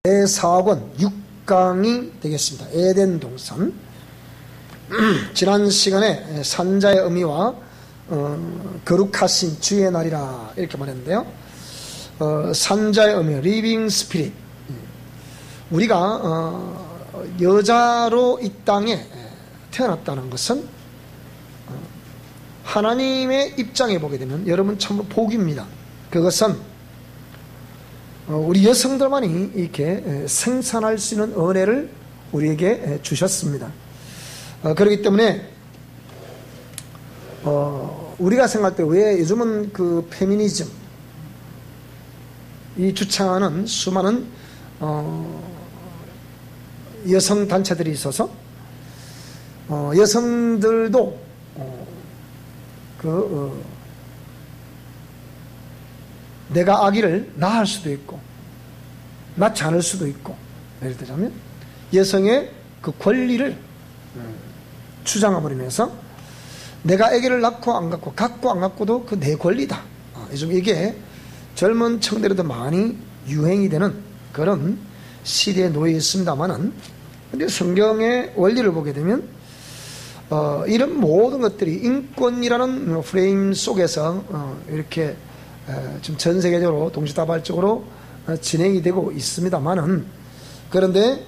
제4권 6강이 되겠습니다. 에덴 동산. 지난 시간에 산자의 의미와 거룩하신 주의 날이라 이렇게 말했는데요. 산자의 의미, 리빙 스피릿. 우리가 여자로 이 땅에 태어났다는 것은 하나님의 입장에 보게 되면 여러분 참으로 복입니다. 그것은 우리 여성들만이 이렇게 생산할 수 있는 은혜를 우리에게 주셨습니다. 그렇기 때문에 우리가 생각할 때 왜 요즘은 그 페미니즘 이 주창하는 수많은 여성 단체들이 있어서 여성들도 내가 아기를 낳을 수도 있고 낳지 않을 수도 있고, 예를 들자면 여성의 그 권리를 주장함으로 인해서 내가 아기를 낳고 안 갖고 안 갖고도 그 내 권리다. 요즘 이게 젊은 층들에도 많이 유행이 되는 그런 시대에 놓여 있습니다만은, 근데 성경의 원리를 보게 되면 이런 모든 것들이 인권이라는 프레임 속에서 이렇게 지금 전 세계적으로 동시다발적으로 진행이 되고 있습니다만은, 그런데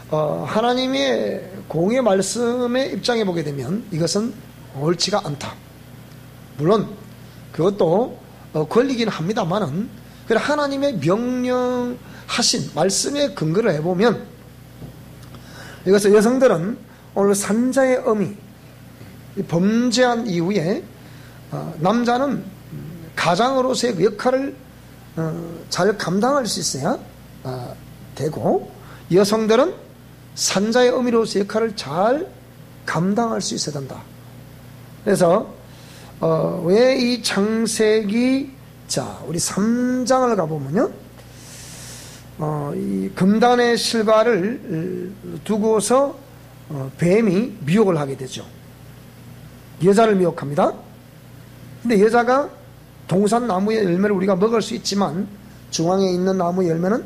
하나님의 공의 말씀의 입장에 보게 되면 이것은 옳지가 않다. 물론 그것도 권리긴 합니다만은, 그래 하나님의 명령하신 말씀에 근거를 해보면 이것을 여성들은 오늘 산자의 의미, 범죄한 이후에 남자는 가장으로서의 그 역할을 잘 감당할 수 있어야 되고, 여성들은 산자의 의미로서의 역할을 잘 감당할 수 있어야 된다. 그래서 왜 이 창세기, 자 우리 3장을 가보면요, 이 금단의 실과를 두고서 뱀이 미혹을 하게 되죠. 여자를 미혹합니다. 근데 여자가 동산 나무의 열매를 우리가 먹을 수 있지만 중앙에 있는 나무 열매는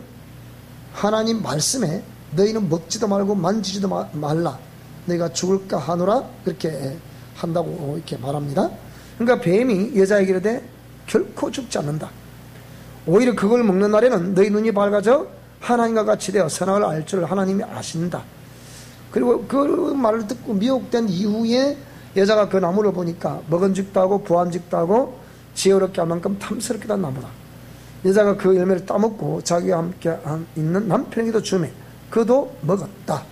하나님 말씀에 너희는 먹지도 말고 만지지도 말라, 너희가 죽을까 하노라, 그렇게 한다고 이렇게 말합니다. 그러니까 뱀이 여자에게 이르되 결코 죽지 않는다. 오히려 그걸 먹는 날에는 너희 눈이 밝아져 하나님과 같이 되어 선악을 알 줄을 하나님이 아신다. 그리고 그 말을 듣고 미혹된 이후에 여자가 그 나무를 보니까 먹은직도 하고 부한직도 하고 지혜롭게 할 만큼 탐스럽게 한 나무다. 여자가 그 열매를 따먹고 자기와 함께 있는 남편에게도 주매 그도 먹었다.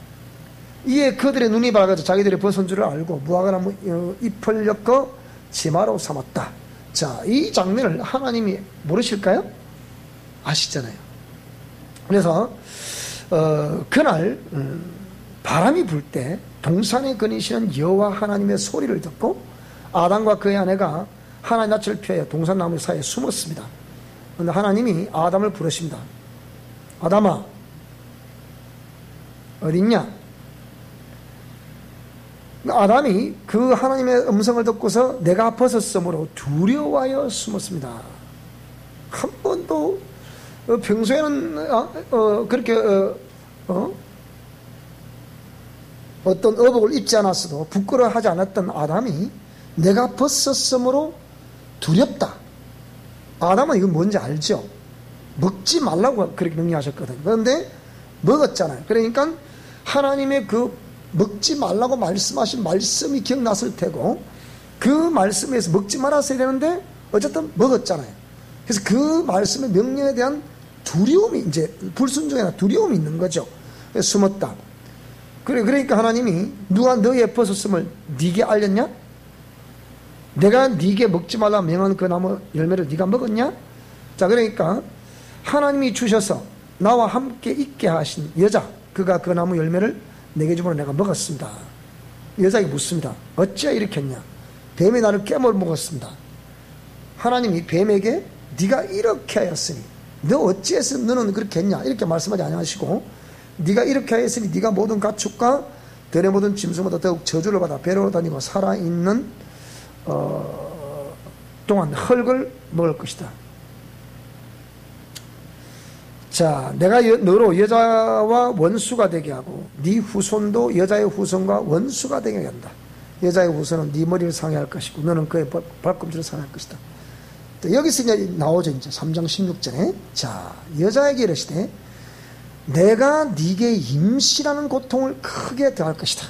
이에 그들의 눈이 밝아져 자기들의 벗은 줄을 알고 무화과 나무 잎을 엮어 치마로 삼았다. 자, 이 장면을 하나님이 모르실까요? 아시잖아요. 그래서 그날 바람이 불 때 동산에 거니시는 여호와 하나님의 소리를 듣고 아담과 그의 아내가 하나님 낯을 피하여 동산나무 사이에 숨었습니다. 그런데 하나님이 아담을 부르십니다. 아담아, 어딨냐? 아담이 그 하나님의 음성을 듣고서 내가 벗었으므로 두려워하여 숨었습니다. 한 번도 평소에는 그렇게 어떤 의복을 입지 않았어도 부끄러워하지 않았던 아담이 내가 벗었으므로 두렵다. 아담은 이건 뭔지 알죠? 먹지 말라고 그렇게 명령하셨거든요. 그런데 먹었잖아요. 그러니까 하나님의 그 먹지 말라고 말씀하신 말씀이 기억났을 테고, 그 말씀에서 먹지 말았어야 되는데 어쨌든 먹었잖아요. 그래서 그 말씀의 명령에 대한 두려움이, 이제 불순종이 아니라 두려움이 있는 거죠. 그래서 숨었다. 그러니까 하나님이 누가 너의 벗었음을 네게 알렸냐? 내가 네게 먹지 말라 명한 그 나무 열매를 네가 먹었냐? 자, 그러니까 하나님이 주셔서 나와 함께 있게 하신 여자, 그가 그 나무 열매를 내게 주므로 내가 먹었습니다. 여자에게 묻습니다. 어찌하여 이렇게 했냐? 뱀이 나를 깨물 먹었습니다. 하나님이 뱀에게 네가 이렇게 하였으니 너 어찌해서 너는 그렇게 했냐? 이렇게 말씀하지 아니하시고, 네가 이렇게 하였으니 네가 모든 가축과 들의 모든 짐승보다 더욱 저주를 받아 배로 다니고 살아있는 동안 흙을 먹을 것이다. 자, 내가 너로 여자와 원수가 되게 하고 네 후손도 여자의 후손과 원수가 되게 한다. 여자의 후손은 네 머리를 상해할 것이고 너는 그의 발꿈치를 상해할 것이다. 여기서 이제 나오죠. 이제 3장 16절에 자, 여자에게 이르시되 내가 네게 임신하는 고통을 크게 더할 것이다.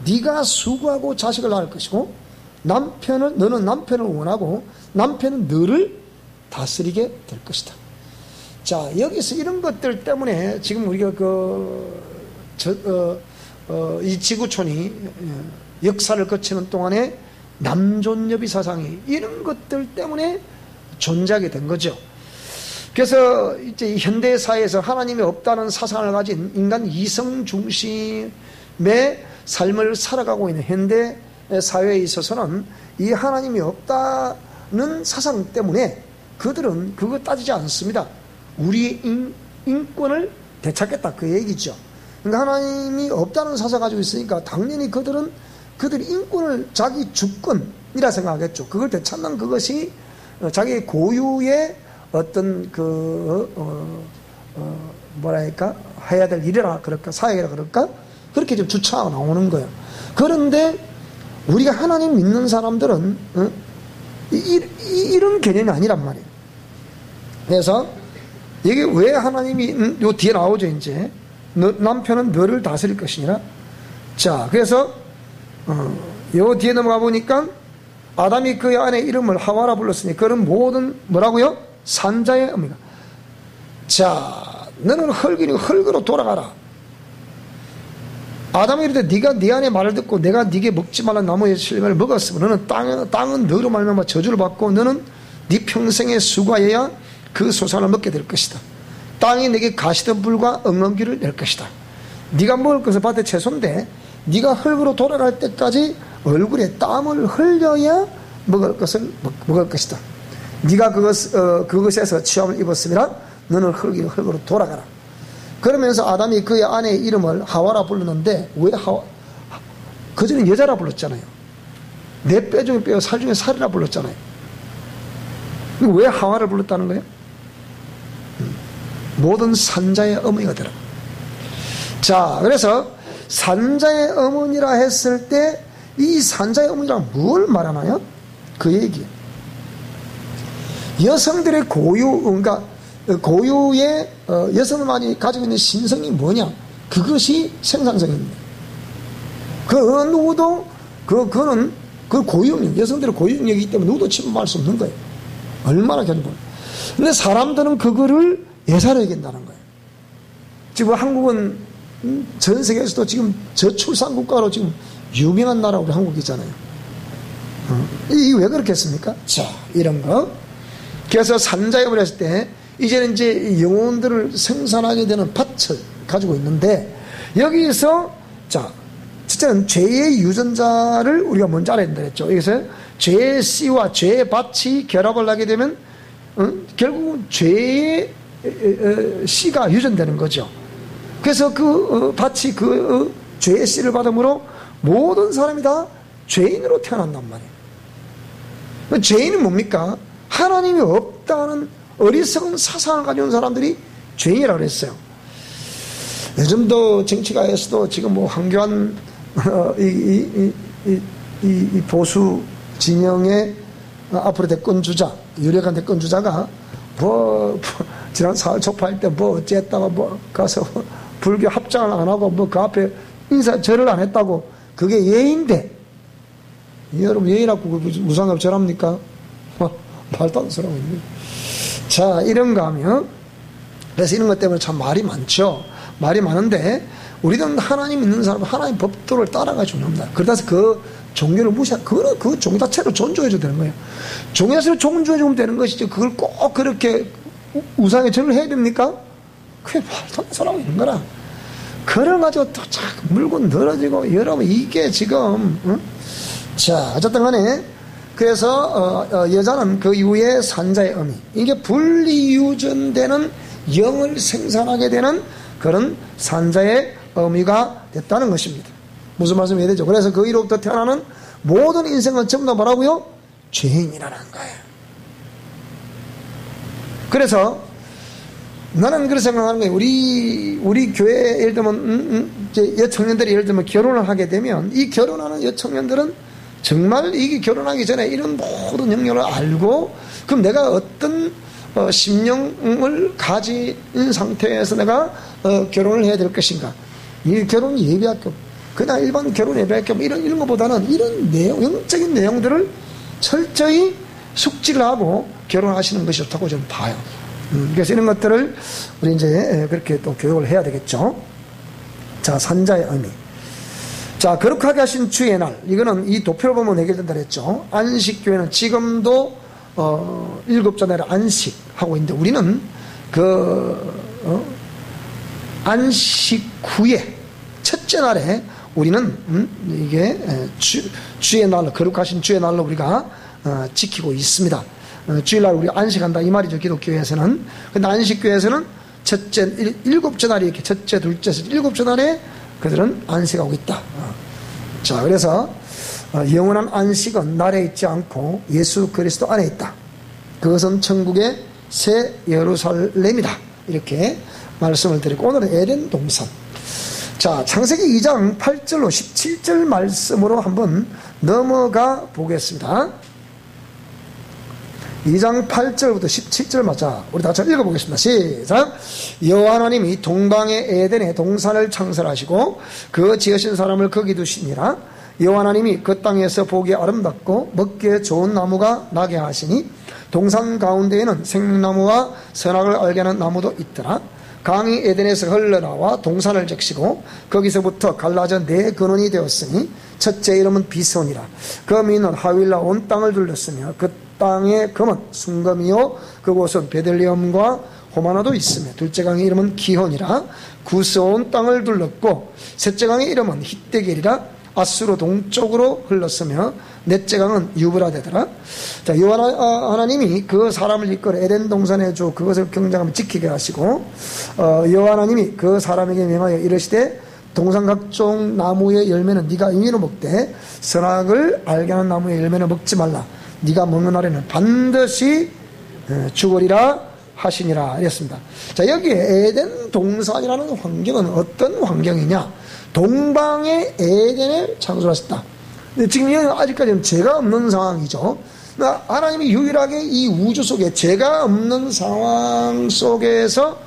네가 수고하고 자식을 낳을 것이고 너는 남편을 원하고 남편은 너를 다스리게 될 것이다. 자, 여기서 이런 것들 때문에 지금 우리가 이 지구촌이 역사를 거치는 동안에 남존여비 사상이 이런 것들 때문에 존재하게 된 거죠. 그래서 이제 현대 사회에서 하나님이 없다는 사상을 가진 인간 이성 중심의 삶을 살아가고 있는 현대 사회에 있어서는 이 하나님이 없다는 사상 때문에 그들은 그거 따지지 않습니다. 우리의 인권을 되찾겠다 그 얘기죠. 그러니까 하나님이 없다는 사상 가지고 있으니까 당연히 그들이 인권을 자기 주권이라 생각하겠죠. 그걸 되찾는 그것이 자기 고유의 어떤 뭐랄까 해야 될 일이라 그럴까 사회라 그럴까 그렇게 좀 주창하고 나오는 거예요. 그런데 우리가 하나님 믿는 사람들은 이런 개념이 아니란 말이에요. 그래서 이게 왜 하나님이 요 뒤에 나오죠. 이제 남편은 너를 다스릴 것이니라. 자, 그래서 요 뒤에 넘어가 보니까 아담이 그의 아내 이름을 하와라 불렀으니 그는 모든 뭐라고요? 산자의 어미가. 자, 너는 흙이니 흙으로 돌아가라. 아담이 이르되 네가 네 아내 말을 듣고 내가 네게 먹지 말란 나무의 실과를 먹었으면 너는 땅은 너로 말미암아 저주를 받고 너는 네 평생에 수고하여야 그 소산을 먹게 될 것이다. 땅이 네게 가시던 불과 엉겅퀴를 낼 것이다. 네가 먹을 것은 밭의 채소인데 네가 흙으로 돌아갈 때까지 얼굴에 땀을 흘려야 먹을 것이다. 네가 그것에서 취함을 입었으면 너는 흙으로 돌아가라. 그러면서 아담이 그의 아내의 이름을 하와라 불렀는데 왜 그전에 여자라 불렀잖아요. 내 뼈 중에 뼈, 살 중에 살이라 불렀잖아요. 왜 하와를 불렀다는 거예요? 모든 산자의 어머니가 되라. 자, 그래서 산자의 어머니라 했을 때 이 산자의 어머니란 뭘 말하나요? 그 얘기예요. 여성들의 그러니까 고유의 여성만이 가지고 있는 신성이 뭐냐? 그것이 생산성입니다. 그 누구도 그거는 그 고유력, 여성들의 고유력이기 때문에 누구도 침범할 수 없는 거예요. 얼마나 견본. 근데 사람들은 그거를 예사를 여긴다는 거예요. 지금 한국은 전 세계에서도 지금 저출산 국가로 지금 유명한 나라 우리 한국이잖아요. 이게 왜 그렇겠습니까? 자, 이런 거. 그래서 산자협을 했을 때 이제는 이제 영혼들을 생산하게 되는 밭을 가지고 있는데 여기서 자, 첫째는 죄의 유전자를 우리가 먼저 알아야 된다 했죠. 여기서 죄의 씨와 죄의 밭이 결합을 하게 되면 결국은 죄의 씨가 유전되는 거죠. 그래서 그 밭이 그 죄의 씨를 받음으로 모든 사람이 다 죄인으로 태어난단 말이에요. 죄인은 뭡니까? 하나님이 없다는 어리석은 사상을 가지고 사람들이 죄인이라고 그랬어요. 요즘도 정치가에서도 지금 뭐 황교안 이 보수 진영의 앞으로 대권 주자, 유력한 대권 주자가 지난 4월 초파할 때 어쨌다가 가서 불교 합장을 안 하고 그 앞에 인사절을 안 했다고 그게 예인데 여러분 예의라고 무상급 절합니까? 말도 안 쓰라고 있네. 자, 이런가 하면 그래서 이런 것 때문에 참 말이 많죠. 말이 많은데 우리는 하나님 믿는 사람은 하나님 법도를 따라가지고 옵니다. 그러다서 그 종교를 무시하고 그 종교 자체를 존중해줘야 되는 거예요. 종교 자체를 존중해주면 되는 것이지 그걸 꼭 그렇게 우상에 절을 해야 됩니까? 그게 말도 안 쓰라고 있는 거라. 그걸 가지고 또 자꾸 물고 늘어지고 여러분 이게 지금 자, 어쨌든 간에 그래서 여자는 그 이후에 산자의 어미, 이게 분리유전되는 영을 생산하게 되는 그런 산자의 어미가 됐다는 것입니다. 무슨 말씀이 되죠? 그래서 그 이로부터 태어나는 모든 인생은 전부 다 뭐라고요? 죄인이라는 거예요. 그래서 나는 그렇게 생각하는 거예요. 우리 교회 예를 들면 이제 여청년들이 예를 들면 결혼을 하게 되면 이 결혼하는 여청년들은 정말 이게 결혼하기 전에 이런 모든 영역을 알고 그럼 내가 어떤 심령을 가진 상태에서 내가 결혼을 해야 될 것인가. 이 결혼 예비학교 그냥 일반 결혼 예비학교 이런 것보다는 이런 내용, 영적인 내용들을 철저히 숙지를 하고 결혼하시는 것이 좋다고 저는 봐요. 그래서 이런 것들을 우리 이제 그렇게 또 교육을 해야 되겠죠. 자, 산자의 의미. 자, 거룩하게 하신 주의 날. 이거는 이 도표를 보면 해결된다 그랬죠. 안식교회는 지금도 7자날에 안식하고 있는데 우리는 안식 후에 첫째 날에 우리는 이게 주의 날로 거룩하신 주의 날로 우리가 지키고 있습니다. 주일날 우리 안식한다 이 말이죠. 기독교에서는. 근데 안식교에서는 첫째 7째 날이 이렇게 첫째 둘째 7째 날에 그들은 안식하고 있다. 자, 그래서 영원한 안식은 날에 있지 않고 예수 그리스도 안에 있다. 그것은 천국의 새 예루살렘이다. 이렇게 말씀을 드리고 오늘은 에덴 동산. 자, 창세기 2장 8절로 17절 말씀으로 한번 넘어가 보겠습니다. 2장 8절부터 17절 맞자 우리 다 같이 읽어보겠습니다. 시작. 여호와 하나님이 동방의 에덴에 동산을 창설하시고 그 지으신 사람을 거기 두시니라. 여호와 하나님이 그 땅에서 보기에 아름답고 먹기에 좋은 나무가 나게 하시니 동산 가운데에는 생명나무와 선악을 알게 하는 나무도 있더라. 강이 에덴에서 흘러나와 동산을 적시고 거기서부터 갈라져 네 근원이 되었으니 첫째 이름은 비손이라. 그 미는 하윌라 온 땅을 둘렀으며 그 땅의 금은 순금이요 그곳은 베들레헴과 호마나도 있으며 둘째 강의 이름은 기혼이라. 구스 온 땅을 둘렀고 셋째 강의 이름은 히데겔이라. 아수로 동쪽으로 흘렀으며 넷째 강은 유브라데더라. 자, 여호와 하나님이 그 사람을 이끌어 에덴 동산에 주 그것을 경작하며 지키게 하시고 여호와 하나님이 그 사람에게 명하여 이르시되 동산 각종 나무의 열매는 네가 임의로 먹되 선악을 알게 하는 나무의 열매는 먹지 말라. 네가 먹는 날에는 반드시 죽으리라 하시니라 이랬습니다. 자, 여기에 에덴 동산이라는 환경은 어떤 환경이냐? 동방의 에덴을 창조하셨다. 근데 지금 아직까지는 죄가 없는 상황이죠. 그러니까 하나님이 유일하게 이 우주 속에 죄가 없는 상황 속에서,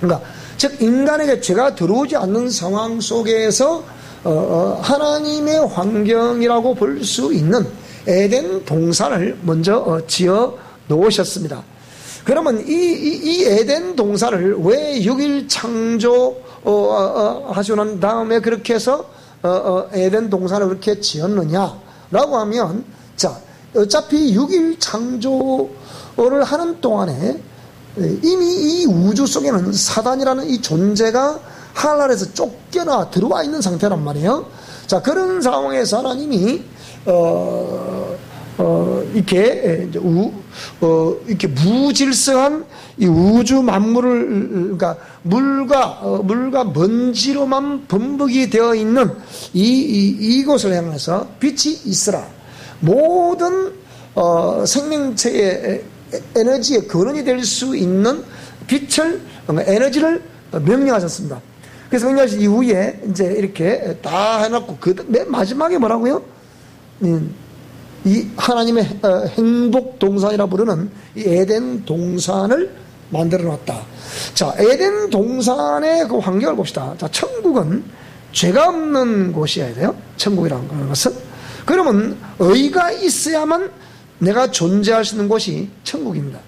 그러니까 즉 인간에게 죄가 들어오지 않는 상황 속에서 하나님의 환경이라고 볼 수 있는 에덴 동산을 먼저 지어 놓으셨습니다. 그러면 이 에덴 동산을 왜 6일 창조 하시고 난 다음에 그렇게 해서 에덴 동산을 그렇게 지었느냐라고 하면, 자, 어차피 6일 창조를 하는 동안에 이미 이 우주 속에는 사단이라는 이 존재가 하늘에서 쫓겨나 들어와 있는 상태란 말이에요. 자, 그런 상황에서 하나님이 이렇게 이제 이렇게 무질서한 이 우주 만물을, 그러니까 물과 먼지로만 범벅이 되어 있는 이곳을 향해서 빛이 있으라. 모든 생명체의 에너지의 근원이 될 수 있는 빛을, 에너지를 명령하셨습니다. 그래서 명령하신 이후에 이제 이렇게 다 해놓고 맨 마지막에 뭐라고요? 이 하나님의 행복 동산이라 부르는 이 에덴 동산을 만들어 놨다. 자, 에덴 동산의 그 환경을 봅시다. 자, 천국은 죄가 없는 곳이어야 돼요. 천국이라는 것은. 그러면 의가 있어야만 내가 존재할 수 있는 곳이 천국입니다.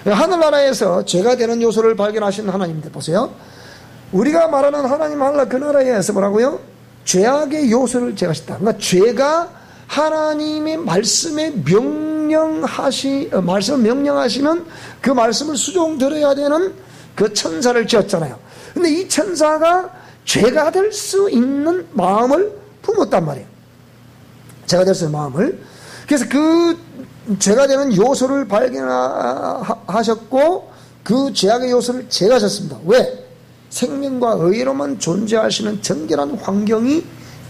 하늘나라에서 죄가 되는 요소를 발견하신 하나님인데 보세요. 우리가 말하는 하나님 하늘나라 그 나라에서 뭐라고요? 죄악의 요소를 제거하셨다. 그러니까 죄가 하나님의 말씀을 명령하시면 그 말씀을 수종 들어야 되는 그 천사를 지었잖아요. 근데 이 천사가 죄가 될 수 있는 마음을 품었단 말이에요. 죄가 될 수 있는 마음을. 그래서 그 죄가 되는 요소를 발견하셨고 그 죄악의 요소를 제거하셨습니다. 왜? 생명과 의로만 존재하시는 정결한 환경이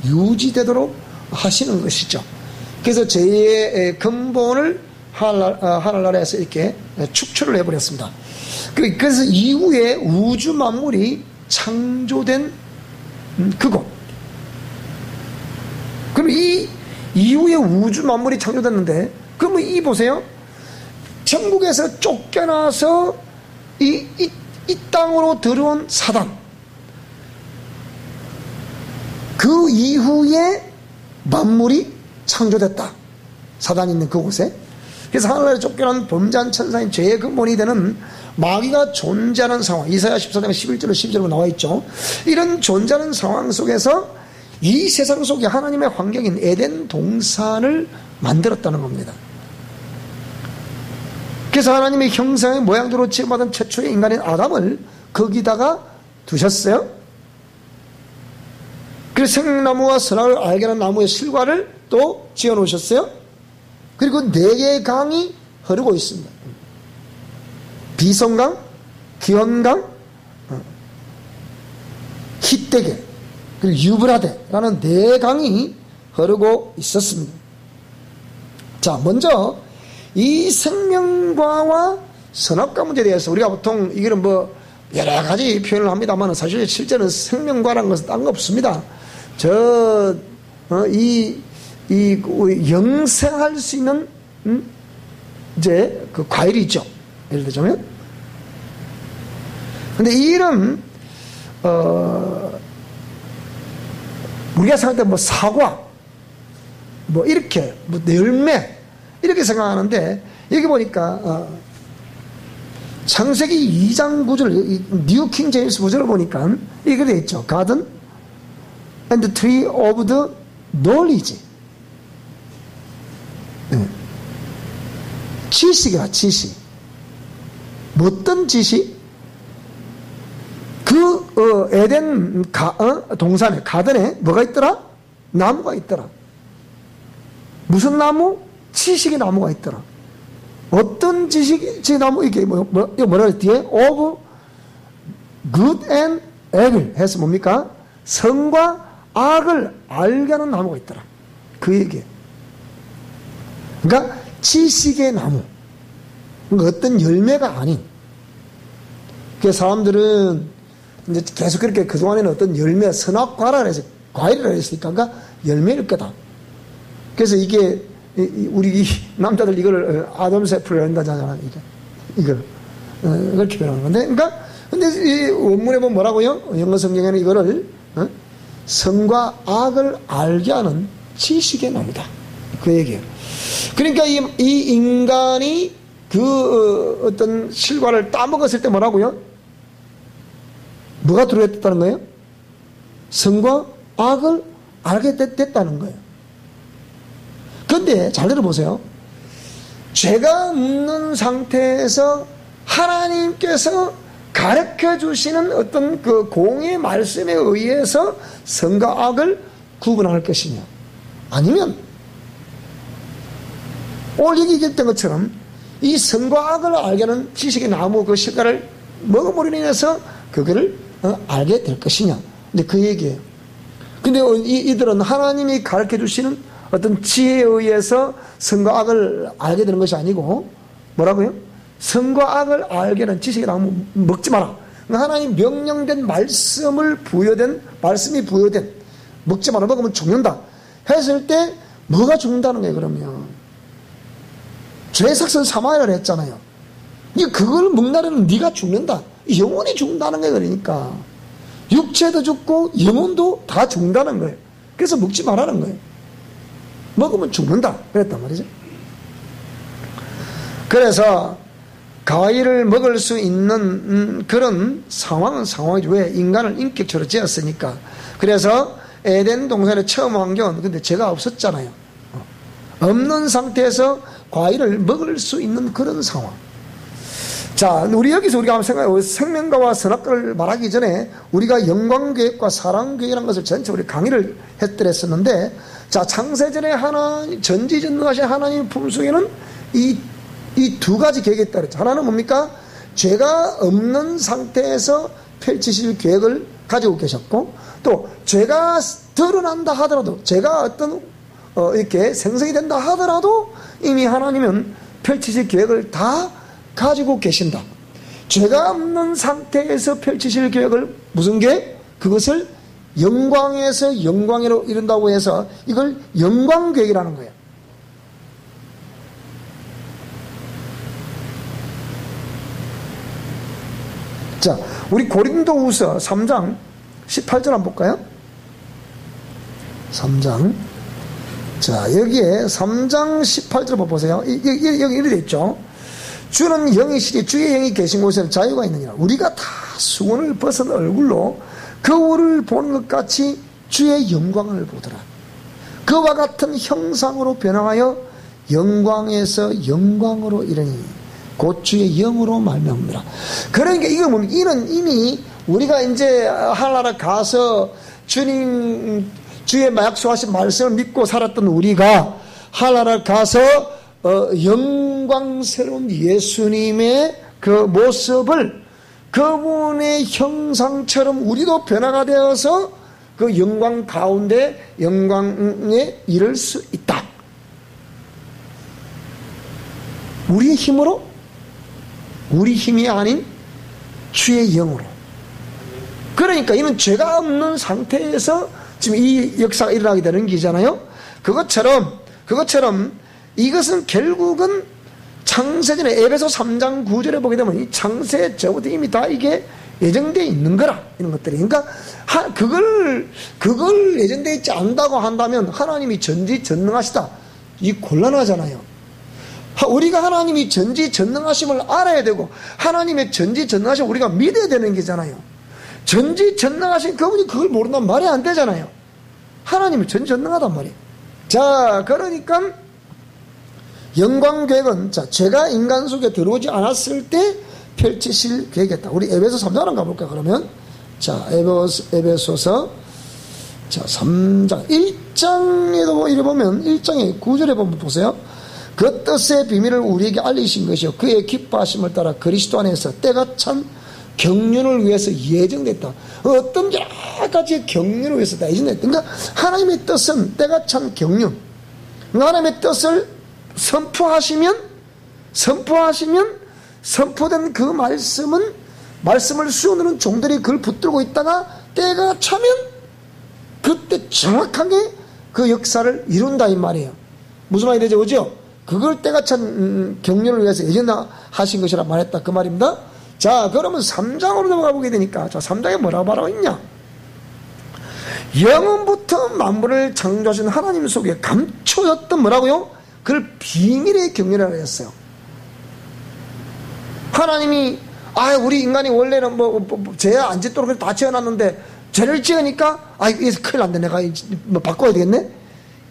유지되도록 하시는 것이죠. 그래서 죄의 근본을 하늘나라에서 이렇게 축출을 해버렸습니다. 그래서 이후에 우주 만물이 창조된 그곳. 그럼 이 이후에 우주 만물이 창조됐는데, 그러면 이 보세요. 천국에서 쫓겨나서 이 땅으로 들어온 사단. 그 이후에 만물이 창조됐다. 사단이 있는 그곳에. 그래서 하늘나라에 쫓겨난 범죄한 천사인 죄의 근본이 되는 마귀가 존재하는 상황, 이사야 14장 11절로 12절로 나와 있죠. 이런 존재하는 상황 속에서 이 세상 속에 하나님의 환경인 에덴 동산을 만들었다는 겁니다. 그래서 하나님의 형상의 모양대로 지음받은 최초의 인간인 아담을 거기다가 두셨어요. 그래서 생명나무와 선악을 알게 하는 나무의 실과를 또 지어놓으셨어요. 그리고 4개의 강이 흐르고 있습니다. 비송강, 기원강, 히데계, 그리고 유브라데라는 4강이 흐르고 있었습니다. 자, 먼저 이 생명과와 선악과 문제에 대해서 우리가 보통 이거는 뭐 여러 가지 표현을 합니다만 사실 실제는 생명과라는 것은 딴 거 없습니다. 영생할 수 있는 이제 그 과일이 있죠. 예를 들자면. 근데 이 일은 우리가 생각할 때 뭐 사과, 뭐 이렇게 뭐 열매 이렇게 생각하는데 여기 보니까 창세기 2장 9절 뉴 킹 제임스 구절을 보니까 이렇게 되어 있죠. Garden and the tree of the knowledge. 지식이라 지식. 뭐 어떤 지식? 그 에덴 동산에 가든에 뭐가 있더라? 나무가 있더라. 무슨 나무? 지식의 나무가 있더라. 어떤 지식의 나무? 이게 이거 뭐라 그랬 뒤에? of good and evil 해서 뭡니까? 선과 악을 알게 하는 나무가 있더라. 그 얘기예요. 그러니까 지식의 나무. 그러니까 어떤 열매가 아닌. 그래서 사람들은 이제 계속 그렇게 그동안에는 어떤 열매, 선악과라 해서 과일이라 했으니까 그러니까 열매일 거다. 그래서 이게 우리 남자들 이걸 아담스 애플을 한다잖아. 이걸 그렇게 표현하는 건데. 그러니까 근데 이 원문에 보면 뭐라고요? 영어 성경에는 이거를 선과 악을 알게 하는 지식의 나무다. 그 얘기예요. 그러니까 이 인간이 그 어떤 실과를 따먹었을 때 뭐라고요? 뭐가 들어있다는 거예요? 선과 악을 알게 됐다는 거예요. 그런데 잘 들어보세요. 죄가 없는 상태에서 하나님께서 가르쳐 주시는 어떤 그 공의 말씀에 의해서 선과 악을 구분할 것이냐, 아니면 오늘 여기 얘기했던 것처럼 이 선과 악을 알게 하는 지식의 나무 그 실과를 먹음으로 인해서 그거를 알게 될 것이냐. 근데 그 얘기예요. 근데 이들은 하나님이 가르쳐 주시는 어떤 지혜에 의해서 선과 악을 알게 되는 것이 아니고 뭐라고요? 선과 악을 알게 하는 지식의 나무 먹지 마라. 하나님 명령된 말씀이 부여된 먹지 마라. 먹으면 죽는다 했을 때 뭐가 죽는다는 거예요? 그러면 죄삭선 사마이를 했잖아요. 그걸 먹나라는 네가 죽는다. 영혼이 죽는다는 거예요. 그러니까 육체도 죽고 영혼도 다 죽는다는 거예요. 그래서 먹지 말라는 거예요. 먹으면 죽는다 그랬단 말이죠. 그래서 과일을 먹을 수 있는 그런 상황은 상황이죠. 왜? 인간을 인격체로 지었으니까. 그래서 에덴 동산의 처음 환경은 근데 죄가 없었잖아요. 없는 상태에서 과일을 먹을 수 있는 그런 상황. 자, 우리 여기서 우리가 한번 생각해, 생명과와 선악과를 말하기 전에 우리가 영광계획과 사랑계획이라는 것을 전체적으로 강의를 했더랬었는데, 자, 창세전에 전지전능하신 하나님 품속에는 이 두 가지 계획이 있다 그랬죠. 하나는 뭡니까? 죄가 없는 상태에서 펼치실 계획을 가지고 계셨고, 또 죄가 드러난다 하더라도, 죄가 어떤 이렇게 생성이 된다 하더라도 이미 하나님은 펼치실 계획을 다 가지고 계신다. 죄가 없는 상태에서 펼치실 계획을 무슨 계획? 그것을 영광에서 영광으로 이룬다고 해서 이걸 영광계획이라는 거예요. 자, 우리 고린도후서 3장 18절 한번 볼까요? 3장. 자, 여기에 3장 18절 한번 보세요. 여기 이렇게 되어 있죠. 주는 영이시니 주의 영이 계신 곳에는 자유가 있느니라. 우리가 다 수건을 벗은 얼굴로 거울을 보는 것 같이 주의 영광을 보더라. 그와 같은 형상으로 변화하여 영광에서 영광으로 이르니 곧 주의 영으로 말미암으라. 그러니까 이거 뭡니까? 이는 이미 우리가 이제 하늘나라 가서 주님 주의 약속하신 말씀을 믿고 살았던 우리가 하늘나라 가서 영광스러운 예수님의 그 모습을 그분의 형상처럼 우리도 변화가 되어서 그 영광 가운데 영광에 이를 수 있다. 우리의 힘으로? 우리 힘이 아닌 주의 영으로. 그러니까 이는 죄가 없는 상태에서 지금 이 역사가 일어나게 되는 게잖아요. 그것처럼 이것은 결국은 창세전에 에베소 3장 9절에 보게 되면 이 창세 전부터 이미 다 이게 예정되어 있는 거라, 이런 것들이. 그러니까 그걸 예정되어 있지 않다고 한다면 하나님이 전지전능하시다, 이 곤란하잖아요. 우리가 하나님이 전지전능하심을 알아야 되고 하나님의 전지전능하심을 우리가 믿어야 되는 게잖아요. 전지전능하신 그분이 그걸 모른다면 말이 안 되잖아요. 하나님이 전지전능하단 말이에요. 자, 그러니까 영광계획은, 자, 죄가 인간 속에 들어오지 않았을 때 펼치실 계획이었다. 우리 에베소 3장 한번 가볼까, 그러면? 자, 에베소서, 자, 3장. 1장에도 이래 보면, 1장에 9절에 보면 보세요. 그 뜻의 비밀을 우리에게 알리신 것이요. 그의 기뻐하심을 따라 그리스도 안에서 때가 참 경륜을 위해서 예정됐다. 어떤 여러 가지의 경륜을 위해서 다 예정됐다. 그러니까 하나님의 뜻은 때가 참 경륜. 하나님의 뜻을 선포하시면 선포된 그 말씀을 수호하는 종들이 그걸 붙들고 있다가 때가 차면 그때 정확하게 그 역사를 이룬다 이 말이에요. 무슨 말이 되죠? 그죠? 그걸 때가 찬 경륜을 위해서 예정하신 것이라 말했다 그 말입니다. 자, 그러면 3장으로 넘어가 보게 되니까, 자, 3장에 뭐라고 말하고 있냐? 영원부터 만물을 창조하신 하나님 속에 감춰졌던 뭐라고요? 그걸 비밀의 경륜이라고 했어요. 하나님이 우리 인간이 원래는 죄 안 짓도록 다 지어놨는데 죄를 지으니까 이거 큰일 났네, 내가 바꿔야 되겠네,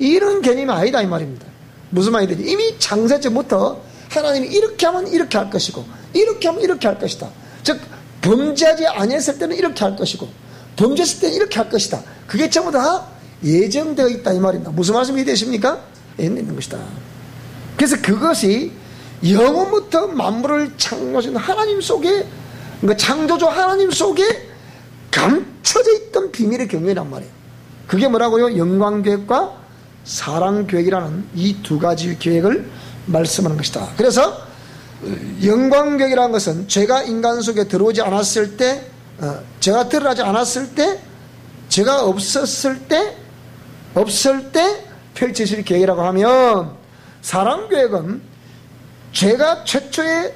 이런 개념이 아니다 이 말입니다. 무슨 말이 되지? 이미 창세전부터 하나님이 이렇게 하면 이렇게 할 것이고 이렇게 하면 이렇게 할 것이다. 즉 범죄하지 아니했을 때는 이렇게 할 것이고 범죄했을 때는 이렇게 할 것이다. 그게 전부 다 예정되어 있다 이 말입니다. 무슨 말씀이 되십니까? 있는 것이다. 그래서 그것이 영원부터 만물을 창조하신 하나님 속에, 그러니까 창조주 하나님 속에 감춰져 있던 비밀의 경륜이란 말이에요. 그게 뭐라고요? 영광계획과 사랑계획이라는 이 두 가지 계획을 말씀하는 것이다. 그래서 영광계획이라는 것은 죄가 인간 속에 들어오지 않았을 때, 죄가 드러나지 않았을 때, 죄가 없을 때 펼치실 계획이라고 하면, 사랑계획은 죄가 최초에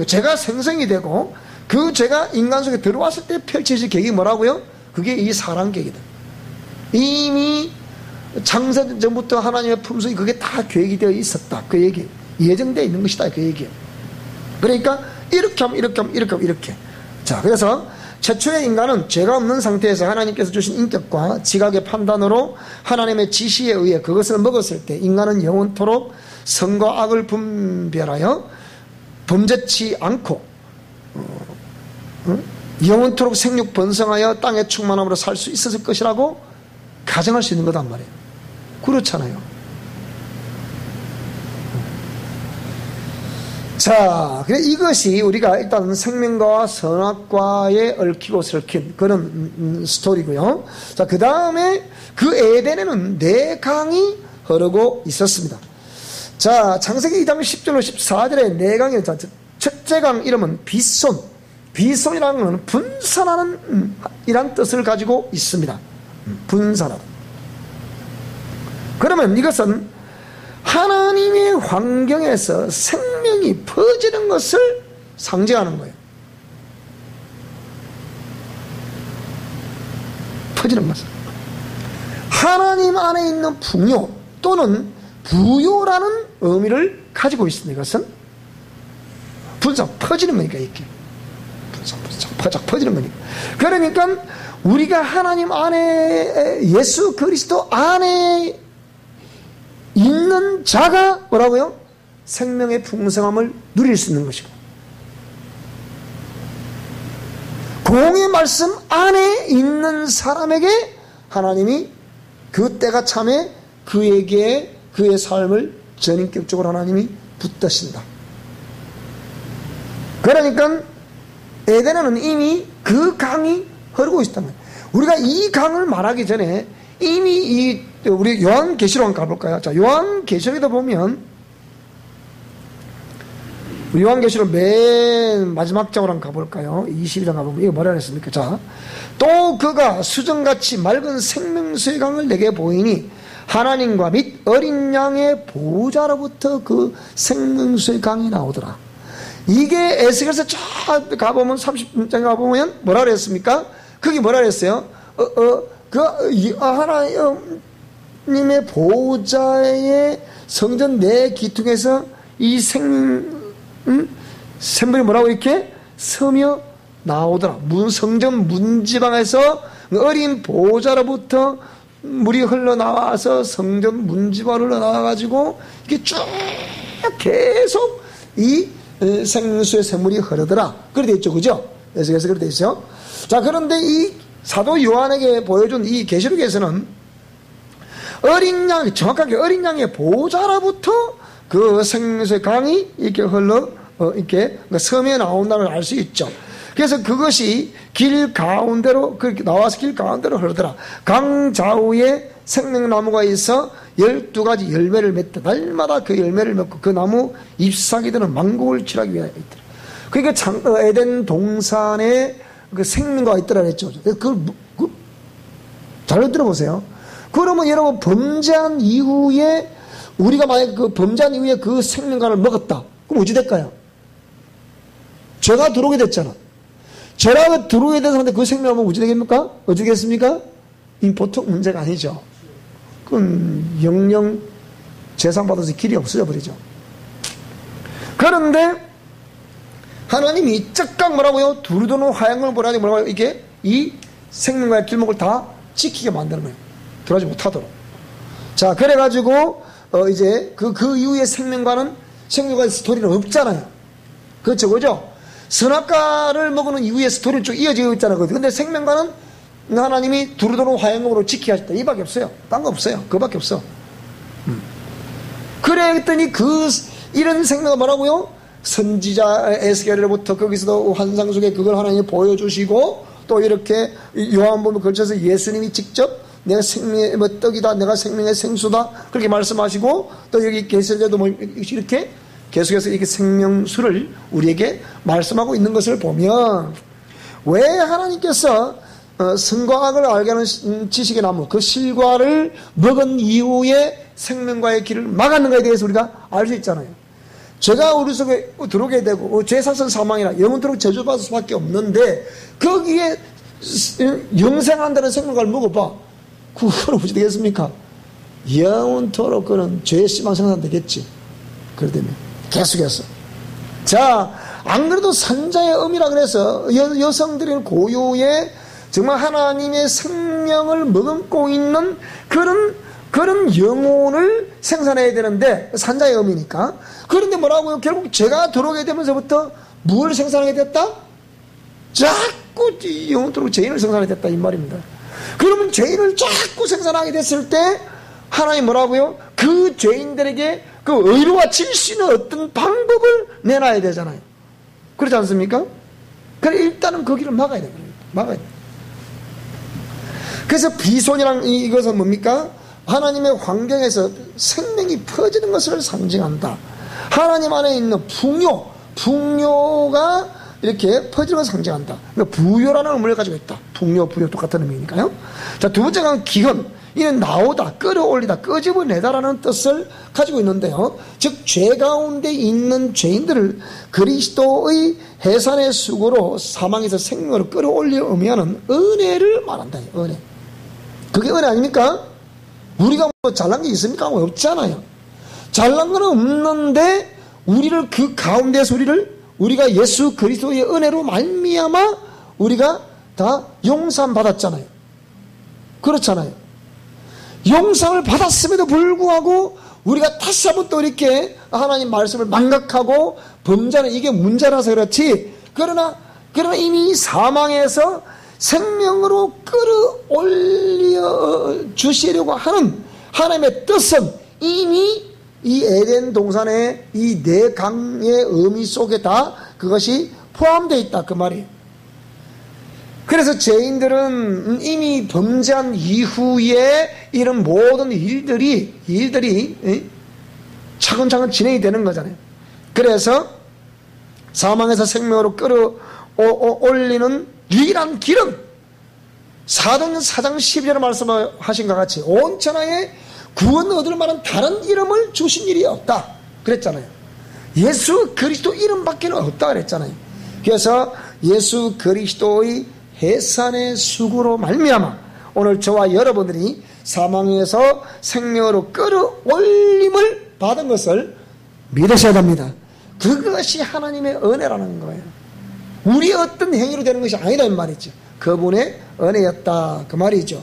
죄가 생성이 되고 그 죄가 인간 속에 들어왔을 때 펼치실 계획이 뭐라고요? 그게 이 사랑계획이다. 이미 창세 전부터 하나님의 품속에 그게 다 계획이 되어 있었다. 그 얘기. 예정되어 있는 것이다. 그 얘기예요. 그러니까 이렇게 하면 이렇게 하면 이렇게 하면 이렇게. 자, 그래서 최초의 인간은 죄가 없는 상태에서 하나님께서 주신 인격과 지각의 판단으로 하나님의 지시에 의해 그것을 먹었을 때 인간은 영원토록 선과 악을 분별하여 범죄치 않고 영원토록 생육 번성하여 땅의 충만함으로 살 수 있었을 것이라고 가정할 수 있는 거단 말이에요. 그렇잖아요. 자, 그래 이것이 우리가 일단 생명과와 선악과에 얽히고 설킨 그런 스토리고요. 자, 그 다음에 그 에덴에는 네 강이 흐르고 있었습니다. 자, 창세기 2장 10절로 14절에 네 강의, 첫째 강 이름은 비손. 비손이라는 것은 분산하는 이란 뜻을 가지고 있습니다. 분산하다. 그러면 이것은 하나님의 환경에서 생명이 퍼지는 것을 상징하는 거예요. 퍼지는 것을. 하나님 안에 있는 풍요 또는 부요라는 의미를 가지고 있습니다. 이것은 분산, 퍼지는 거니까 이렇게 퍼져 퍼지는 거니까. 그러니까 우리가 하나님 안에, 예수 그리스도 안에 있는 자가 뭐라고요? 생명의 풍성함을 누릴 수 있는 것이고, 공의 말씀 안에 있는 사람에게 하나님이 그 때가 참에 그에게 그의 삶을 전인격적으로 하나님이 붙드신다. 그러니까 에덴에는 이미 그 강이 흐르고 있다는 거예요. 우리가 이 강을 말하기 전에 이미 우리 요한계시록 한번 가볼까요? 자, 요한계시록에도 보면, 요한계시록 맨 마지막 장으로 한번 가볼까요? 22장 가보면 이거 뭐라 했습니까? 자, 또 그가 수정같이 맑은 생명수의 강을 내게 보이니 하나님과 및 어린 양의 보호자로부터 그 생명수의 강이 나오더라. 이게 에스겔서 쫙 가보면 30장에 가보면 뭐라 그랬습니까? 거기 뭐라 그랬어요? 하나님의 보호자의 성전 내 기둥에서 이 샘물이 뭐라고 이렇게 서며 나오더라. 성전 문지방에서 어린 보호자로부터 물이 흘러나와서 성전 문지방으로 흘러나와가지고 이게 쭉 계속 이 생수의 샘물이 흐르더라. 그렇게 되어 있죠. 그죠? 그래서 그렇게 되어 있어요. 자, 그런데 이 사도 요한에게 보여준 이 계시록에서는 어린 양, 정확하게 어린 양의 보호자로부터 그 생수의 강이 이렇게 이렇게 섬에 나온다는 걸 알 수 있죠. 그래서 그것이 길 가운데로, 그렇게 나와서 길 가운데로 흐르더라. 강 좌우에 생명나무가 있어 12가지 열매를 맺다. 날마다 그 열매를 맺고 그 나무 잎사귀 들은 망국을 칠하기 위하여 있더라. 그러니까 에덴 동산에 그 생명과가 있더라 그랬죠. 잘 들어보세요. 그러면 여러분, 범죄한 이후에, 우리가 만약에 그 범죄한 이후에 그 생명과를 먹었다. 그럼 어찌 될까요? 죄가 들어오게 됐잖아. 죄가 들어오게 된 사람한테 그 생명을 먹으면 어찌 되겠습니까? 어찌 되겠습니까? 보통 문제가 아니죠. 그건 영영 재산받아서 길이 없어져 버리죠. 그런데 하나님이 쩍각 뭐라고요? 두루도는 화양을 보라니 뭐라고요? 이게 이 생명과의 길목을 다 지키게 만드는 거예요. 들어가지 못하도록. 자, 그래가지고 이제 그 이후의 생명과의 스토리는 없잖아요. 그렇죠, 그죠? 선악과를 먹는 이후의 스토리는 쭉 이어지고 있잖아요. 근데 생명과는 하나님이 두루도는 화양으로 지키게 하셨다. 이밖에 없어요. 딴 거 없어요. 그거밖에 없어. 그래 했더니 이런 생명은 뭐라고요? 선지자 에스겔로부터 거기서도 환상 속에 그걸 하나님이 보여주시고, 또 이렇게 요한복음에 걸쳐서 예수님이 직접 내가 생명의 떡이다, 내가 생명의 생수다, 그렇게 말씀하시고, 또 여기 계시록에도 이렇게 계속해서 이렇게 생명수를 우리에게 말씀하고 있는 것을 보면, 왜 하나님께서 선과 악을 알게 하는 지식의 나무, 그 실과를 먹은 이후에 생명과의 길을 막았는가에 대해서 우리가 알 수 있잖아요. 죄가 우리 속에 들어오게 되고, 죄 사선 사망이라 영원토록 저주받을 수밖에 없는데, 거기에 영생한다는 생명과를 먹어봐. 그걸 어찌 되겠습니까? 영원토록 그는 죄의 씨만 생산되겠지. 그러다면 계속해서. 자, 안 그래도 산자의 음이라 그래서 여성들의 고유의 정말 하나님의 생명을 머금고 있는 그런 영혼을 생산해야 되는데, 산자의 음이니까. 그런데 뭐라고요? 결국 죄가 들어오게 되면서부터 뭘 생산하게 됐다? 자꾸 영혼토록 죄인을 생산하게 됐다, 이 말입니다. 그러면 죄인을 자꾸 생산하게 됐을 때 하나님 뭐라고요? 그 죄인들에게 그 의로워질 수 있는 어떤 방법을 내놔야 되잖아요. 그렇지 않습니까? 그래, 일단은 그 길을 막아야 돼요. 막아야 돼요. 그래서 비손이란 이것은 뭡니까? 하나님의 환경에서 생명이 퍼지는 것을 상징한다. 하나님 안에 있는 풍요가 이렇게 퍼지는 것을 상징한다. 그러니까 부요라는 의미를 가지고 있다. 풍요, 부요 똑같은 의미니까요. 자, 두 번째가 기현. 이는 나오다, 끌어올리다, 끄집어내다라는 뜻을 가지고 있는데요. 즉, 죄 가운데 있는 죄인들을 그리스도의 해산의 수고로 사망에서 생명으로 끌어올려 의미하는 은혜를 말한다. 은혜. 그게 은혜 아닙니까? 우리가 뭐 잘난 게 있습니까? 없잖아요. 잘난 건 없는데 우리를 그 가운데서 우리가 예수 그리스도의 은혜로 말미암아 우리가 다 용서함 받았잖아요. 그렇잖아요. 용서를 받았음에도 불구하고 우리가 다시 한번 또 이렇게 하나님 말씀을 망각하고 범죄는 이게 문제라서 그렇지. 그러나 이미 사망에서 생명으로 끌어올려 주시려고 하는 하나님의 뜻은 이미 이 에덴 동산의 이 네 강의 의미 속에 다 그것이 포함되어 있다 그 말이에요. 그래서 죄인들은 이미 범죄한 이후에 이런 모든 일들이 차근차근 진행이 되는 거잖아요. 그래서 사망에서 생명으로 끌어올리는 유일한 길은 사도행전 4장 12절에 말씀하신 것 같이 온 천하에 구원 얻을 만한 다른 이름을 주신 일이 없다 그랬잖아요. 예수 그리스도 이름밖에 없다 그랬잖아요. 그래서 예수 그리스도의 해산의 수고로 말미암아 오늘 저와 여러분들이 사망에서 생명으로 끌어올림을 받은 것을 믿으셔야 됩니다. 그것이 하나님의 은혜라는 거예요. 우리 어떤 행위로 되는 것이 아니란 말이죠. 그분의 은혜였다 그 말이죠.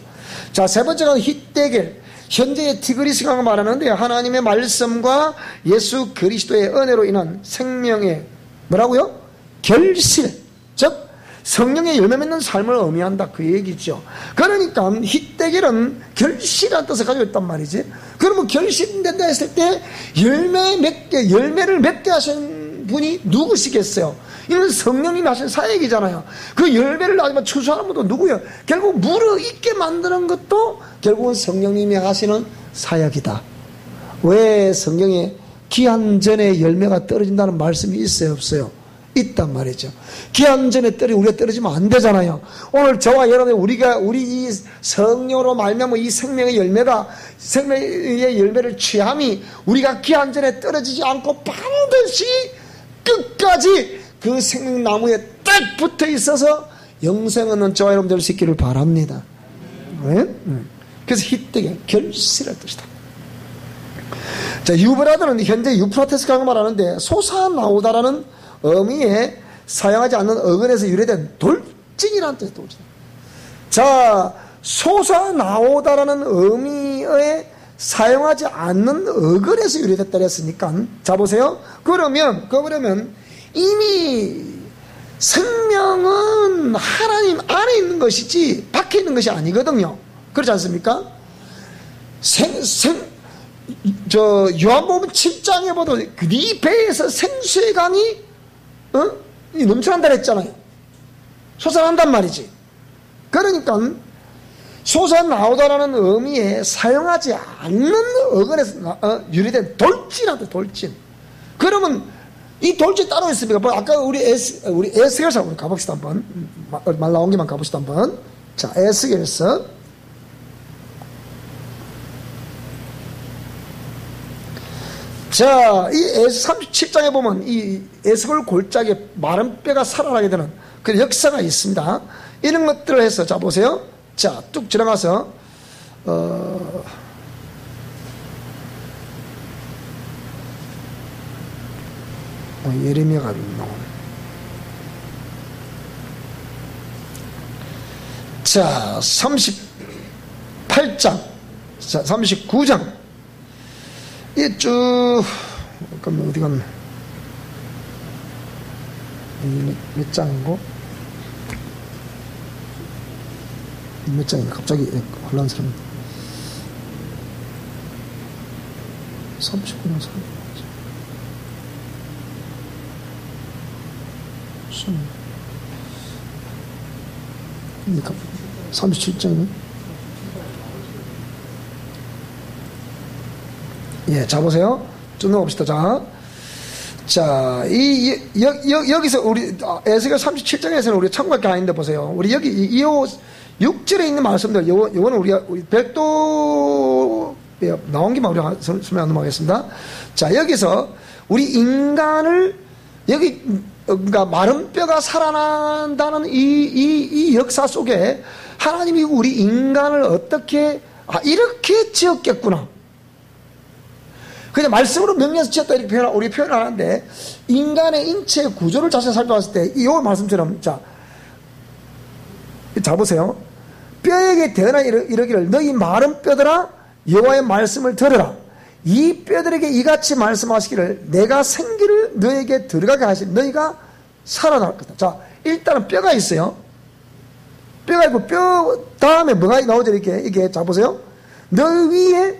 자, 세 번째가 히데겔, 현재의 티그리스강을 말하는데 하나님의 말씀과 예수 그리스도의 은혜로 인한 생명의 뭐라고요? 결실, 즉 성령의 열매 맺는 삶을 의미한다 그 얘기죠. 그러니까 히데겔은 결실이라는 뜻을 가지고 있단 말이지. 그러면 결실된다 했을 때 열매를 맺게 하신 분이 누구시겠어요? 이건 성령님이 하신 사역이잖아요. 그 열매를 마지막 추수하는 분도 누구예요? 결국 무르익게 만드는 것도 결국은 성령님이 하시는 사역이다. 왜 성경에 기한 전에 열매가 떨어진다는 말씀이 있어요 없어요? 있단 말이죠. 기한 전에 우리가 떨어지면 안 되잖아요. 오늘 저와 여러분 우리 이 성령으로 말미암아 이 생명의 열매를 취함이 우리가 기한 전에 떨어지지 않고 반드시 끝까지 그 생명나무에 딱 붙어 있어서 영생 얻는 저와 여러분 될 수 있기를 바랍니다. 네? 그래서 히데겔 결실할 뜻이다. 자, 유브라드는 현재 유프라테스강을 말하는데 솟아나오다라는 의미에 사용하지 않는 어근에서 유래된 돌진이라는 뜻이 돌진. 자, 솟아나오다라는 의미에 사용하지 않는 어근에서 유래됐다 그랬으니까 자 보세요. 그러면 이미 생명은 하나님 안에 있는 것이지 밖에 있는 것이 아니거든요. 그렇지 않습니까? 요한복음 7장에 보도 네 배에서 생수의 강이 넘쳐난다 그랬잖아요. 솟아난단 말이지. 그러니까 솟아나오다라는 의미에 사용하지 않는 어근에서 유래된 돌진한테 돌진. 그러면 이 돌진 따로 있습니까? 뭐 아까 우리 에스겔서 한번 가봅시다 한번. 말 나온 김만 가봅시다 한번. 자, 에스겔서 자, 이 37장에 보면 이 에스겔 골짜기에 마른 뼈가 살아나게 되는 그 역사가 있습니다. 이런 것들을 해서 자 보세요. 자, 쭉 지나가서 예레미야가 나오네. 자, 38장, 자, 39장. 이 쭉, 잠깐만, 어디 갔나? 몇 장이고? 몇 장이네? 갑자기 혼란스럽네. 39장, 37장이네? 예, 자, 보세요. 좀 넘어봅시다. 자, 여기서 우리, 에스겔 37장에서는 우리가 참고할 게 아닌데 보세요. 우리 여기, 6절에 있는 말씀들, 요거는 우리 별도, 나온 김에 우리가 설명 넘어가겠습니다. 자, 여기서 우리 인간을, 여기, 그러니까 마른 뼈가 살아난다는 이 역사 속에 하나님이 우리 인간을 어떻게, 이렇게 지었겠구나. 그냥 말씀으로 명령해서 지었다 이렇게 우리 표현하는데, 인간의 인체 구조를 자세히 살펴봤을 때, 이 말씀처럼, 자 보세요. 뼈에게 대언하 이르기를 너희 마른 뼈들아 여호와의 말씀을 들으라. 이 뼈들에게 이같이 말씀하시기를 내가 생기를 너에게 들어가게 하시니 너희가 살아날 거다. 자, 일단은 뼈가 있어요. 뼈가 있고 뼈 다음에 뭐가 나오죠? 이게 자 보세요. 너 위에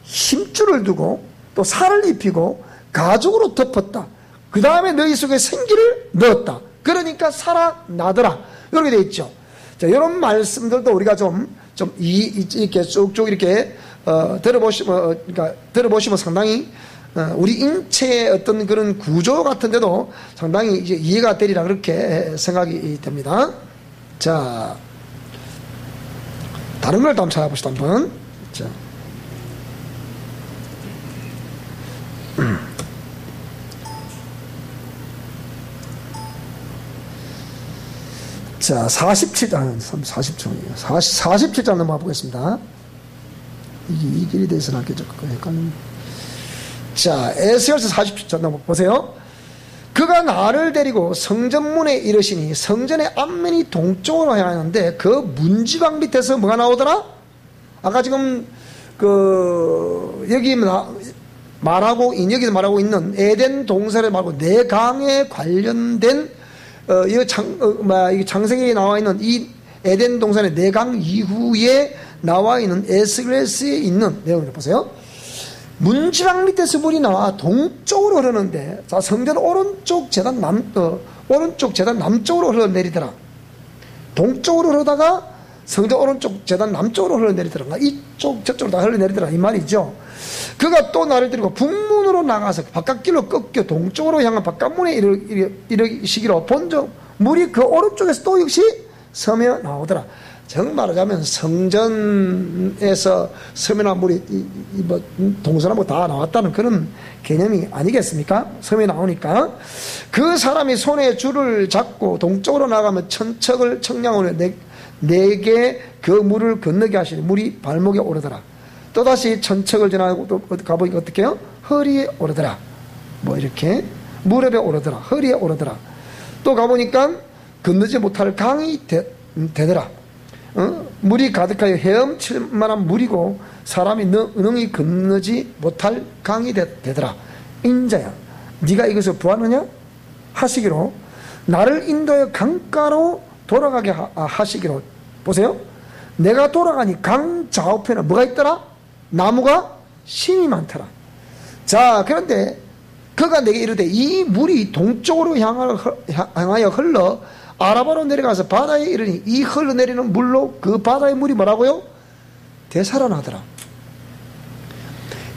힘줄을 두고 또 살을 입히고 가죽으로 덮었다. 그 다음에 너희 속에 생기를 넣었다. 그러니까 살아나더라. 이렇게 되어 있죠. 자, 이런 말씀들도 우리가 이렇게 쭉쭉 이렇게 들어보시면 상당히 우리 인체의 어떤 그런 구조 같은데도 상당히 이제 이해가 되리라 그렇게 생각이 됩니다. 자, 다른 걸 또 한번 찾아봅시다. 한번. 자, 47장, 40장이에요. 47장 넘어가 보겠습니다. 이 길이 대해서는 하겠죠. 자, 에스겔서 47장 넘어 보세요. 그가 나를 데리고 성전문에 이르시니 성전의 앞면이 동쪽으로 향하는데 그 문지방 밑에서 뭐가 나오더라? 아까 지금 여기 여기서 말하고 있는 에덴 동산에 말고 네 강에 관련된 이 창세기에 나와 있는 이 에덴 동산의 네 강 이후에 나와 있는 에스겔서에 있는 내용을 보세요. 문지방 밑에서 물이 나와 동쪽으로 흐르는데, 자, 성전 오른쪽 재단 남쪽으로 흘러내리더라. 동쪽으로 흐르다가 성전 오른쪽 재단 남쪽으로 흘러내리더라. 이쪽 저쪽으로 다 흘러내리더라 이 말이죠. 그가 또 나를 데리고 북문으로 나가서 바깥길로 꺾여 동쪽으로 향한 바깥문에 이르시기로 본적 물이 그 오른쪽에서 또 역시 서며 나오더라. 정말 말하자면 성전에서 서면한 물이 동서남북 다 나왔다는 그런 개념이 아니겠습니까? 서면 나오니까 그 사람이 손에 줄을 잡고 동쪽으로 나가면 천척을 청량으로 내게 그 물을 건너게 하시니 물이 발목에 오르더라. 또다시 천척을 지나고 또 가보니까 어떻게 해요? 허리에 오르더라. 뭐 이렇게 무릎에 오르더라. 허리에 오르더라. 또 가보니까 건너지 못할 강이 되더라. 물이 가득하여 헤엄칠 만한 물이고 사람이 능히 건너지 못할 강이 되더라. 인자야, 네가 이것을 보았느냐? 하시기로 나를 인도하여 강가로 돌아가게 하시기로. 보세요. 내가 돌아가니 강 좌우편에 뭐가 있더라? 나무가 심이 많더라. 자, 그런데 그가 내게 이르되 이 물이 동쪽으로 향하여 흘러 아라바로 내려가서 바다에 이르니 이 흘러내리는 물로 그 바다의 물이 뭐라고요? 되살아나더라.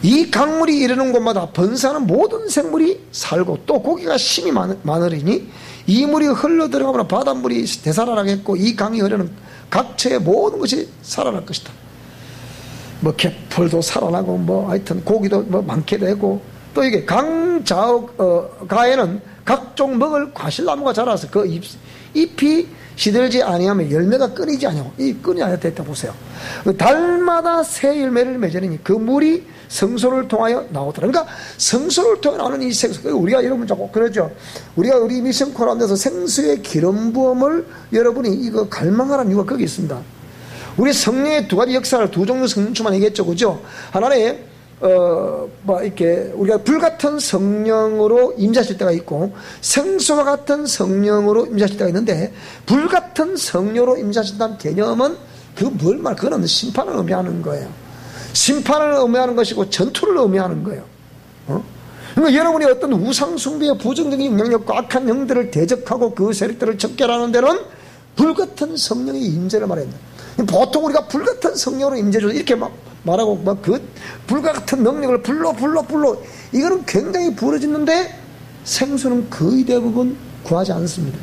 이 강물이 이르는 곳마다 번사하는 모든 생물이 살고 또 고기가 심이 많으리니 이 물이 흘러 들어가면 바닷물이 되살아나겠고 이 강이 흐르는 각처의 모든 것이 살아날 것이다. 뭐 갯벌도 살아나고 뭐 하여튼 고기도 뭐 많게 되고 또 이게 강 좌우가에는 각종 먹을 과실나무가 자라서 그 잎이 시들지 아니하면 열매가 끊이지 아니하고 이 끊이 아니하 됐다 보세요. 달마다 새 열매를 맺으니 그 물이 성소를 통하여 나오더라. 그러니까 성소를 통해 나오는 이 생수, 우리가 여러분 자꾸 그러죠. 우리 미션 코란에서 생수의 기름 부음을 여러분이 이거 갈망하라는 이유가 거기 있습니다. 우리 성령의 두 가지 역사를 두 종류 성령충만 얘기했죠, 그죠? 하나는 이렇게 우리가 불같은 성령으로 임재하실 때가 있고 생수와 같은 성령으로 임재하실 때가 있는데, 불같은 성령으로 임재하신다는 개념은 그거는 심판을 의미하는 거예요. 심판을 의미하는 것이고 전투를 의미하는 거예요. 그러니까 여러분이 어떤 우상숭배의 부정적인 영향력과 악한 영들을 대적하고 그 세력들을 척결하는 데는 불같은 성령의 임재를 말합니다. 보통 우리가 불같은 성령으로 임재해줘서 이렇게 막 말하고 뭐 그 불과 같은 능력을 불러 이거는 굉장히 부러지는데 생수는 거의 대부분 구하지 않습니다.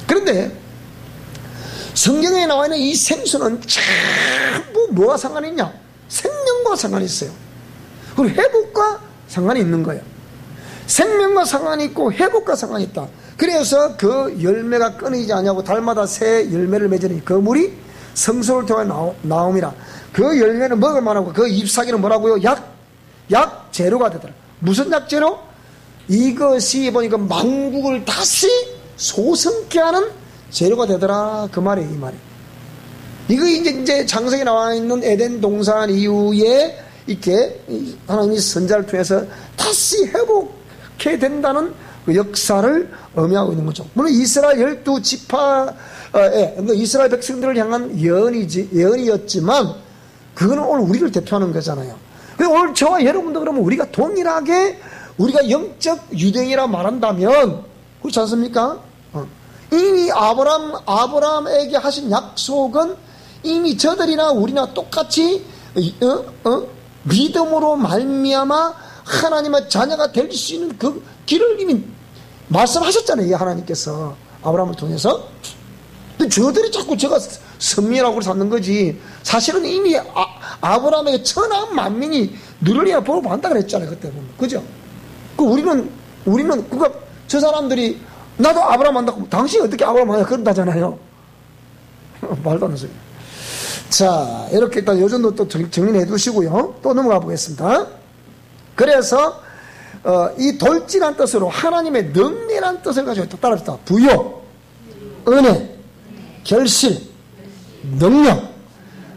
그런데 성경에 나와 있는 이 생수는 전부 뭐가 상관이 있냐? 생명과 상관이 있어요. 그리고 회복과 상관이 있는 거예요. 생명과 상관이 있고 회복과 상관이 있다. 그래서 그 열매가 끊이지 않냐고 달마다 새 열매를 맺으니 그 물이 성소를 통해 나옴이라. 그 열매는 먹을 만하고 그 잎사귀는 뭐라고요? 약 재료가 되더라. 무슨 약 재료? 이것이 보니까 만국을 다시 소성케 하는 재료가 되더라. 그 말이에요, 이 말이. 이거 이제 창세기에 나와 있는 에덴 동산 이후에 이렇게 하나님이 선자를 통해서 다시 회복해 된다는 그 역사를 의미하고 있는 거죠. 물론 이스라엘 12지파에 이스라엘 백성들을 향한 예언이었지만 그거는 오늘 우리를 대표하는 거잖아요. 오늘 저와 여러분도 그러면 우리가 동일하게 우리가 영적 유대인이라 말한다면 그렇지 않습니까? 이미 아브라함에게 하신 약속은 이미 저들이나 우리나 똑같이 믿음으로 말미암아 하나님의 자녀가 될 수 있는 그 길을 이미 말씀하셨잖아요. 하나님께서 아브라함을 통해서. 근데 저들이 자꾸 제가 선미라고 삼는 거지. 사실은 이미 아브라함에게 천한 만민이 누르리야 복을 받는다 그랬잖아요. 그때 보면. 그죠? 우리는 그러니까 저 사람들이 나도 아브라함 한다고 당신이 어떻게 아브라함 하냐 그런다잖아요. 말도 안 되는 소리. 자, 이렇게 일단 요즘도 또 정리해 두시고요. 또 넘어가 보겠습니다. 그래서 이 돌진한 뜻으로 하나님의 능리란 뜻을 가지고 또 따라합시다. 부요, 은혜, 결실, 능력,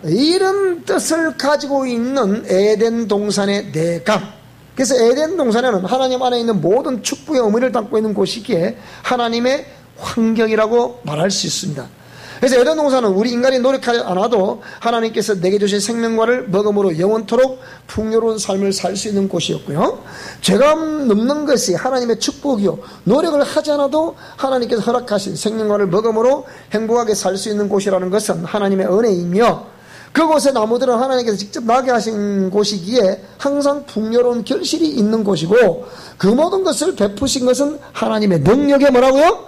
이런 뜻을 가지고 있는 에덴 동산의 네 강. 그래서 에덴 동산에는 하나님 안에 있는 모든 축복의 의미를 담고 있는 곳이기에 하나님의 환경이라고 말할 수 있습니다. 그래서 에덴 동산은 우리 인간이 노력하지 않아도 하나님께서 내게 주신 생명과를 먹음으로 영원토록 풍요로운 삶을 살 수 있는 곳이었고요. 죄가 넘는 것이 하나님의 축복이요, 노력을 하지 않아도 하나님께서 허락하신 생명과를 먹음으로 행복하게 살 수 있는 곳이라는 것은 하나님의 은혜이며, 그곳의 나무들은 하나님께서 직접 나게 하신 곳이기에 항상 풍요로운 결실이 있는 곳이고, 그 모든 것을 베푸신 것은 하나님의 능력에 뭐라고요?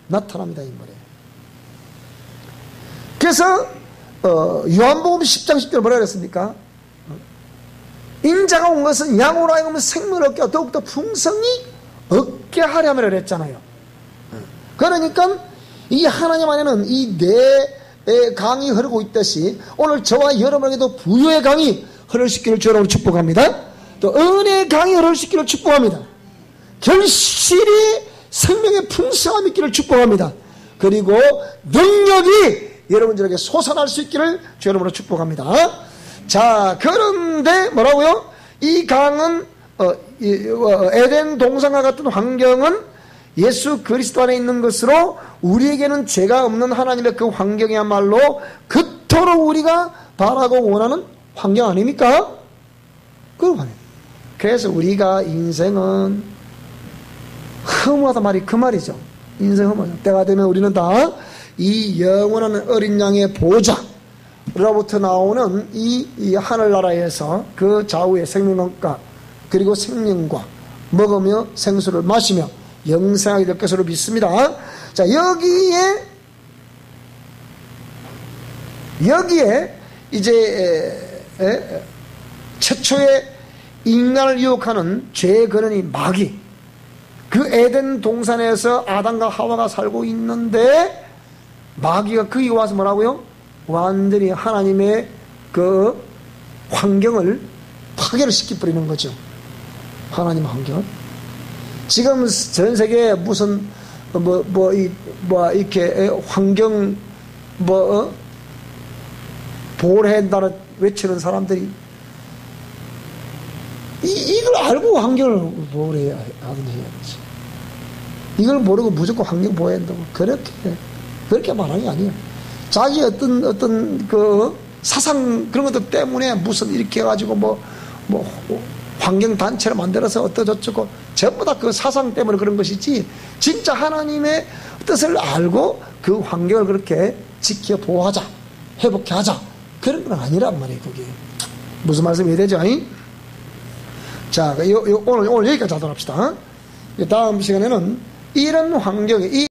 나타납니다, 이 말이에요. 그래서 요한복음 10장 10절 뭐라 그랬습니까? 인자가 온 것은 양으로 하여금 생명을 얻게 하고 더욱더 풍성히 얻게 하려면 그랬잖아요. 그러니까 이 하나님 안에는 이 네 강이 흐르고 있듯이 오늘 저와 여러분에게도 부유의 강이 흐를 수 있기를 주로 축복합니다. 또 은혜의 강이 흐를 수 있기를 축복합니다. 결실이 생명의 풍성함이 있기를 축복합니다. 그리고 능력이 여러분들에게 솟아날 수 있기를 주 여러분으로 축복합니다. 자, 그런데 뭐라고요? 이 강은 에덴 동산과 같은 환경은 예수 그리스도 안에 있는 것으로 우리에게는 죄가 없는 하나님의 그 환경이야말로 그토록 우리가 바라고 원하는 환경 아닙니까? 그래서 우리가 인생은 허무하다 말이 그 말이죠. 인생 허무하다. 때가 되면 우리는 다 이 영원한 어린 양의 보좌로부터 나오는 이 하늘나라에서 그 좌우의 생명과 그리고 생명과 먹으며 생수를 마시며 영생하게 될 것으로 믿습니다. 자, 여기에 이제 최초의 인간을 유혹하는 죄의 근원이 마귀, 그 에덴 동산에서 아담과 하와가 살고 있는데 마귀가 거기 와서 뭐라고요? 완전히 하나님의 그 환경을 파괴를 시켜버리는 거죠. 하나님 환경을. 지금 전 세계에 무슨 이렇게 환경 보호를 한다는 외치는 사람들이 이걸 알고 환경을 보호를 해야 하든지 해야지. 이걸 모르고 무조건 환경 보호해야 한다고 그렇게 말하는 게 아니에요. 자기 어떤 그 사상 그런 것들 때문에 무슨 이렇게 해가지고 환경 단체를 만들어서 어떠저쩌고 전부 다 그 사상 때문에 그런 것이지, 진짜 하나님의 뜻을 알고 그 환경을 그렇게 지켜 보호하자, 회복해 하자, 그런 건 아니란 말이에요. 그게 무슨 말씀이 되죠? 자, 오늘 여기까지 하도록 합시다. 다음 시간에는 이런 환경에,